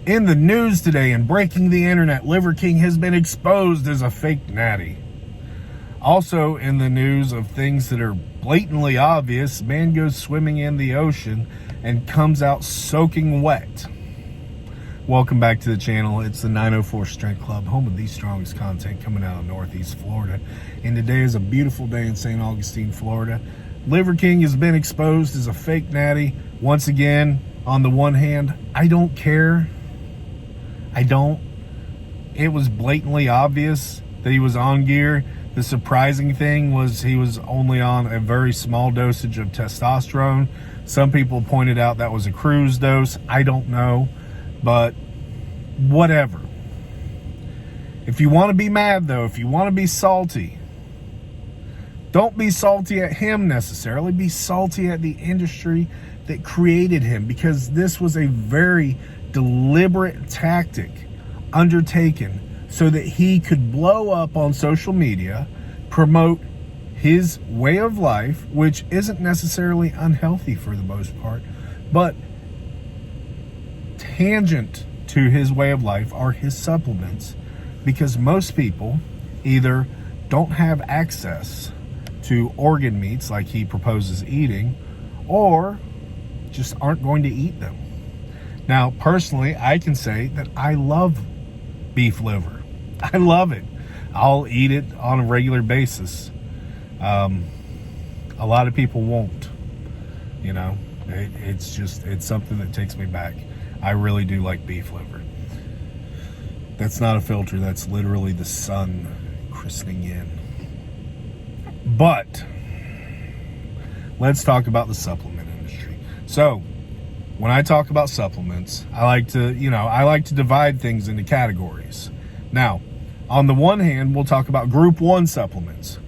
In the news today and breaking the internet, Liver King has been exposed as a fake natty. Also in the news of things that are blatantly obvious, man goes swimming in the ocean and comes out soaking wet. Welcome back to the channel. It's the 904 Strength Club, home of the strongest content coming out of Northeast Florida. And today is a beautiful day in St. Augustine, Florida. Liver King has been exposed as a fake natty. Once again, on the one hand, I don't care. It was blatantly obvious that he was on gear. The surprising thing was he was only on a very small dosage of testosterone. Some people pointed out that was a cruise dose. I don't know, but whatever. If you want to be mad though, if you want to be salty, don't be salty at him necessarily. Be salty at the industry that created him, because this was a very deliberate tactic undertaken so that he could blow up on social media, promote his way of life, which isn't necessarily unhealthy for the most part, but tangent to his way of life are his supplements, because most people either don't have access to organ meats like he proposes eating, or just aren't going to eat them. Now, personally, I can say that I love beef liver. I love it. I'll eat it on a regular basis. A lot of people won't. You know, it's something that takes me back. I really do like beef liver. That's not a filter. That's literally the sun christening in. But let's talk about the supplement industry. So, when I talk about supplements, I like to divide things into categories. Now, on the one hand, we'll talk about group 1 supplements.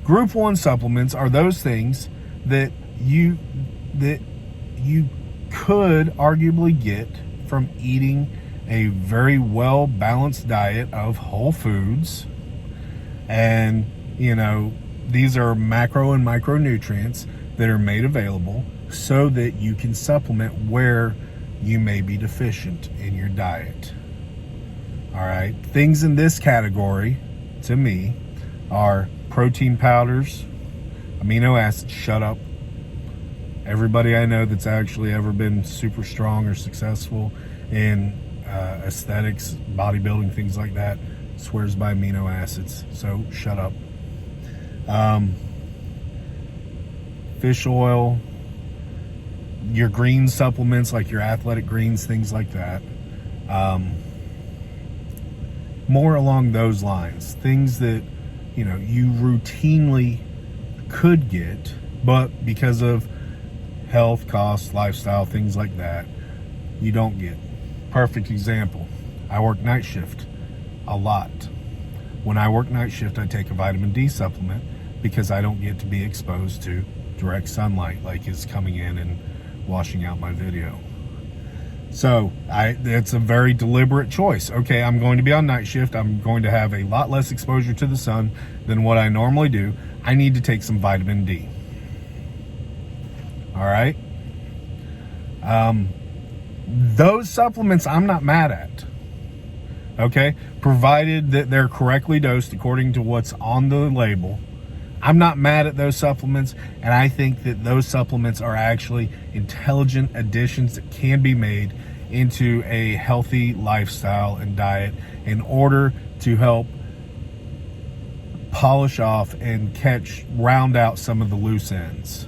Group 1 supplements are those things that you could arguably get from eating a very well balanced diet of whole foods. And, these are macro and micronutrients that are made available so that you can supplement where you may be deficient in your diet. All right. Things in this category, to me, are protein powders, amino acids. Shut up. Everybody I know that's actually ever been super strong or successful in aesthetics, bodybuilding, things like that, swears by amino acids. So shut up. Fish oil, your green supplements like your athletic greens, things like that. More along those lines. Things that, you routinely could get, but because of health, cost, lifestyle, things like that, you don't get. Perfect example. I work night shift a lot. When I work night shift, I take a vitamin D supplement because I don't get to be exposed to direct sunlight like is coming in and washing out my video. So it's a very deliberate choice. Okay, I'm going to be on night shift. I'm going to have a lot less exposure to the sun than what I normally do. I need to take some vitamin D. All right. Those supplements I'm not mad at. Okay, provided that they're correctly dosed according to what's on the label. I'm not mad at those supplements, and I think that those supplements are actually intelligent additions that can be made into a healthy lifestyle and diet in order to help polish off and round out some of the loose ends.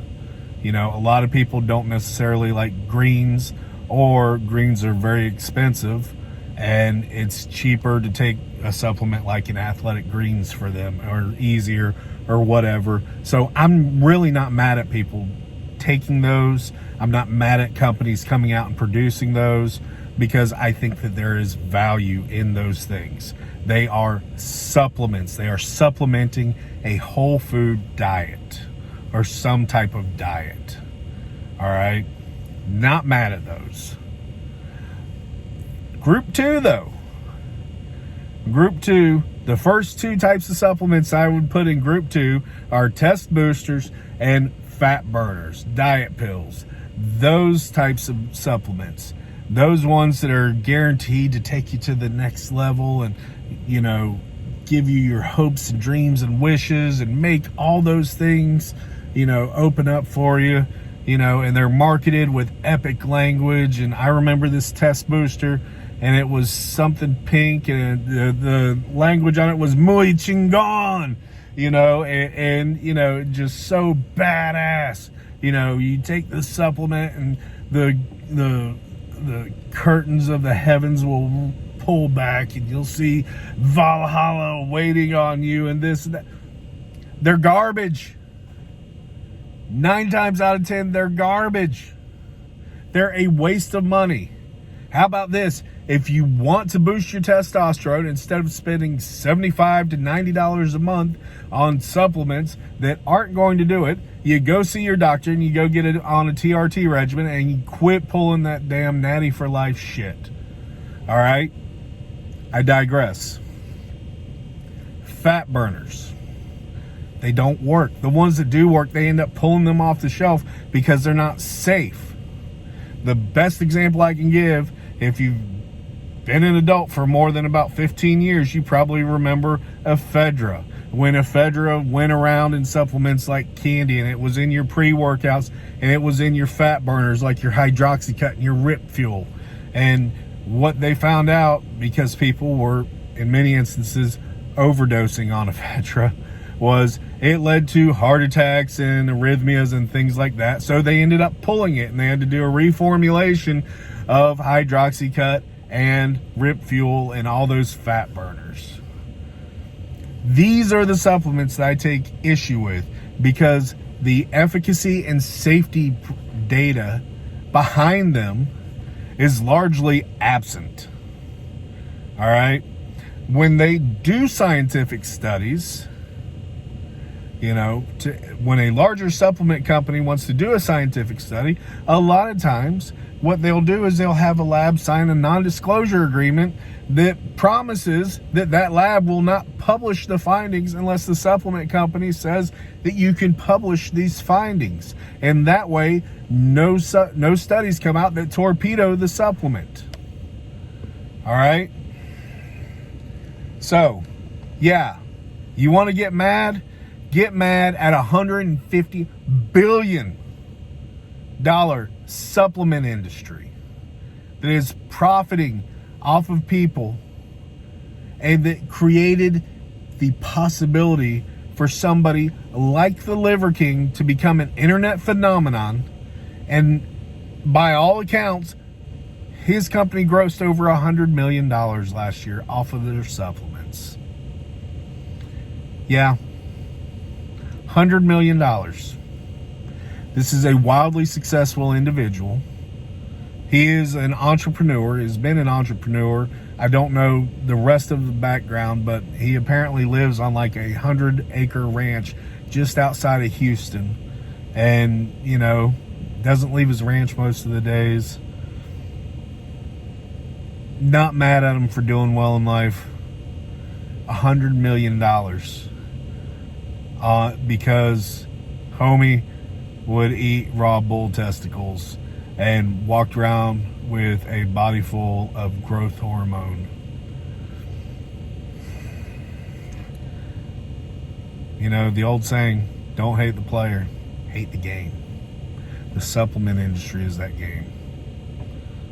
A lot of people don't necessarily like greens, or greens are very expensive, and it's cheaper to take a supplement like an athletic greens for them, or easier, or whatever. So I'm really not mad at people taking those. I'm not mad at companies coming out and producing those, because I think that there is value in those things. They are supplements. They are supplementing a whole food diet or some type of diet. All right. Not mad at those. Group 2 though. Group 2, the first 2 types of supplements I would put in group 2 are test boosters and fat burners, diet pills, those types of supplements. those ones that are guaranteed to take you to the next level and, you know, give you your hopes and dreams and wishes and make all those things, you know, open up for you, you know, and they're marketed with epic language. And I remember this test booster, and it was something pink, and the language on it was muy chingon, you know, and you know, just so badass. You know, you take the supplement and the curtains of the heavens will pull back and you'll see Valhalla waiting on you and this and that. They're garbage. 9 times out of 10, they're garbage. They're a waste of money. How about this? If you want to boost your testosterone, instead of spending $75 to $90 a month on supplements that aren't going to do it, you go see your doctor and you go get it on a TRT regimen and you quit pulling that damn natty for life shit. All right? I digress. Fat burners. They don't work. The ones that do work, they end up pulling them off the shelf because they're not safe. The best example I can give, if you've been an adult for more than about 15 years, you probably remember ephedra. When ephedra went around in supplements like candy, and it was in your pre-workouts, and it was in your fat burners like your hydroxycut and your rip fuel. And what they found out, because people were, in many instances, overdosing on ephedra, was it led to heart attacks and arrhythmias and things like that. So they ended up pulling it, and they had to do a reformulation of hydroxycut and rip fuel and all those fat burners. These are the supplements that I take issue with, because the efficacy and safety data behind them is largely absent. All right? When they do scientific studies, you know, when a larger supplement company wants to do a scientific study, a lot of times what they'll do is they'll have a lab sign a non-disclosure agreement that promises that that lab will not publish the findings unless the supplement company says that you can publish these findings. And that way, no studies come out that torpedo the supplement. All right? So, yeah, you want to get mad? Get mad at $150 billion supplement industry that is profiting off of people and that created the possibility for somebody like the Liver King to become an internet phenomenon. And by all accounts, his company grossed over $100 million last year off of their supplements. Yeah. $100 million. This is a wildly successful individual. He is an entrepreneur, has been an entrepreneur. I don't know the rest of the background, but he apparently lives on like a 100-acre ranch just outside of Houston. And, you know, doesn't leave his ranch most of the days. Not mad at him for doing well in life. $100 million. Because homie would eat raw bull testicles and walked around with a body full of growth hormone. You know, the old saying, don't hate the player, hate the game. The supplement industry is that game.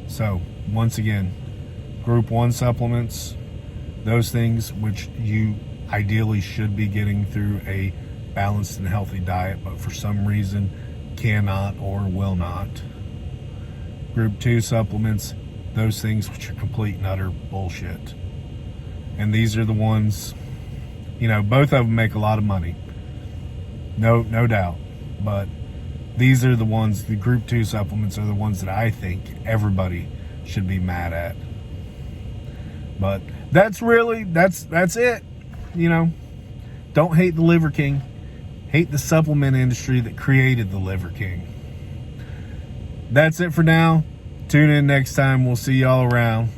So, once again, Group 1 supplements, those things which you ideally should be getting through a balanced and healthy diet, but for some reason cannot or will not. Group 2 supplements, those things which are complete and utter bullshit. And these are the ones, you know, both of them make a lot of money. No doubt. But these are the ones, the Group 2 supplements are the ones that I think everybody should be mad at. But that's it. You know, don't hate the Liver King. Hate the supplement industry that created the Liver King. That's it for now. Tune in next time. We'll see y'all around.